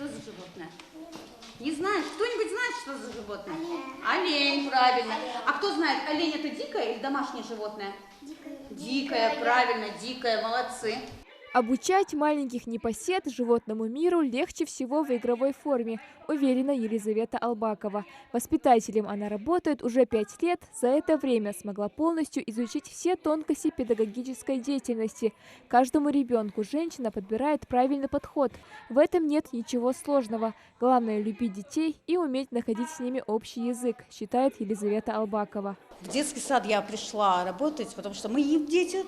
Что за животное? Не знаешь? Кто-нибудь знает, что за животное? Олень, правильно. А кто знает, олень это дикое или домашнее животное? Дикое. Дикое, правильно, дикое, молодцы. Обучать маленьких непосед животному миру легче всего в игровой форме, уверена Елизавета Албакова. Воспитателем она работает уже 5 лет. За это время смогла полностью изучить все тонкости педагогической деятельности. Каждому ребенку женщина подбирает правильный подход. В этом нет ничего сложного. Главное – любить детей и уметь находить с ними общий язык, считает Елизавета Албакова. В детский сад я пришла работать, потому что мои дети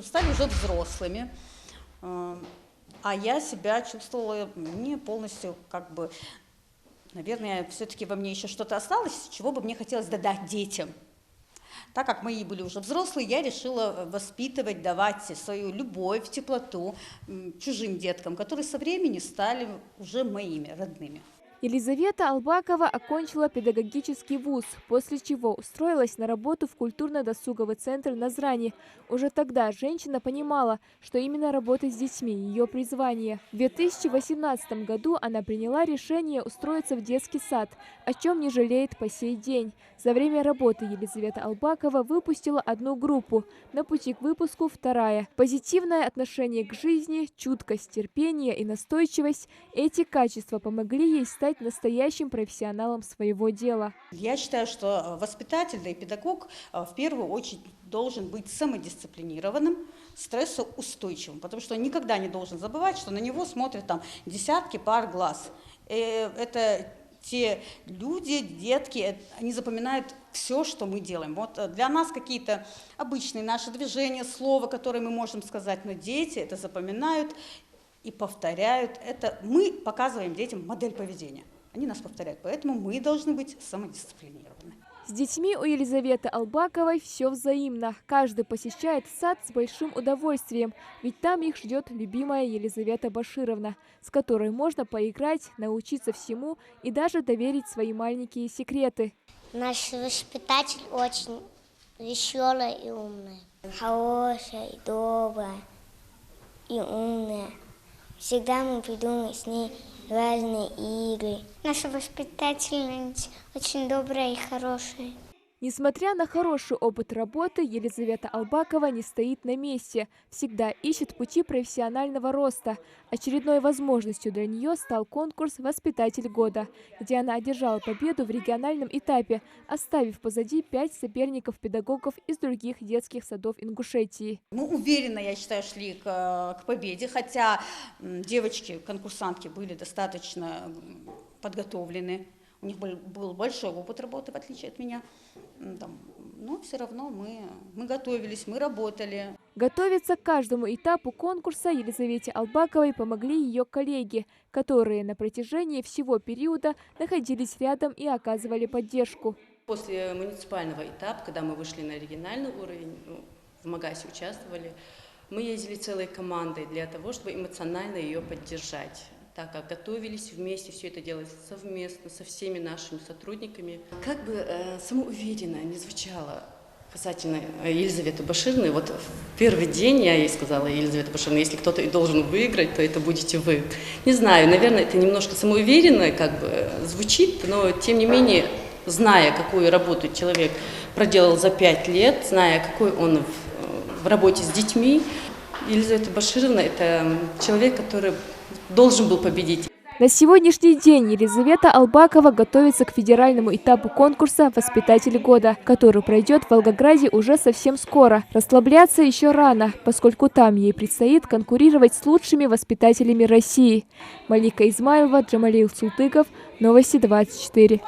стали уже взрослыми. А я себя чувствовала не полностью, наверное, все-таки во мне еще что-то осталось, чего бы мне хотелось додать детям. Так как мои были уже взрослые, я решила воспитывать, давать свою любовь, теплоту чужим деткам, которые со временем стали уже моими родными. Елизавета Албакова окончила педагогический вуз, после чего устроилась на работу в культурно-досуговый центр «Назрани». Уже тогда женщина понимала, что именно работа с детьми – ее призвание. В 2018 году она приняла решение устроиться в детский сад, о чем не жалеет по сей день. За время работы Елизавета Албакова выпустила 1 группу, на пути к выпуску 2. Позитивное отношение к жизни, чуткость, терпение и настойчивость – эти качества помогли ей стать настоящим профессионалом своего дела. Я считаю, что воспитатель, да и педагог в первую очередь должен быть самодисциплинированным, стрессоустойчивым, потому что он никогда не должен забывать, что на него смотрят десятки пар глаз. Это те люди, детки, они запоминают все, что мы делаем. Вот для нас какие-то обычные наши движения, слова, которые мы можем сказать, но дети это запоминают и повторяют. Это мы показываем детям модель поведения. Они нас повторяют, поэтому мы должны быть самодисциплинированы. С детьми у Елизаветы Албаковой все взаимно. Каждый посещает сад с большим удовольствием, ведь там их ждет любимая Елизавета Башировна, с которой можно поиграть, научиться всему и даже доверить свои маленькие секреты. Наш воспитатель очень веселая и умная. Хорошая и добрая и умная. Всегда мы придумываем с ней разные игры. Наша воспитательница очень добрая и хорошая. Несмотря на хороший опыт работы, Елизавета Албакова не стоит на месте, всегда ищет пути профессионального роста. Очередной возможностью для нее стал конкурс «Воспитатель года», где она одержала победу в региональном этапе, оставив позади 5 соперников-педагогов из других детских садов Ингушетии. Мы уверенно, я считаю, шли к победе, хотя девочки-конкурсантки были достаточно подготовлены. У них был большой опыт работы, в отличие от меня. Но все равно мы готовились, мы работали. Готовиться к каждому этапу конкурса Елизавете Албаковой помогли ее коллеги, которые на протяжении всего периода находились рядом и оказывали поддержку. После муниципального этапа, когда мы вышли на региональный уровень, в МАГАСе участвовали, мы ездили целой командой для того, чтобы эмоционально ее поддержать. Так как готовились вместе, все это делать совместно со всеми нашими сотрудниками. Как бы самоуверенно не звучало касательно Елизаветы Башировны, вот в первый день я ей сказала: Елизавета Башировна, если кто-то и должен выиграть, то это будете вы. Не знаю, наверное, это немножко самоуверенно звучит, но тем не менее, зная, какую работу человек проделал за 5 лет, зная, какой он в работе с детьми, Елизавета Башировна – это человек, который должен был победить. На сегодняшний день Елизавета Албакова готовится к федеральному этапу конкурса «Воспитатель года», который пройдет в Волгограде уже совсем скоро. Расслабляться еще рано, поскольку там ей предстоит конкурировать с лучшими воспитателями России. Малика Измайлова, Джамалил Султыков, Новости 24.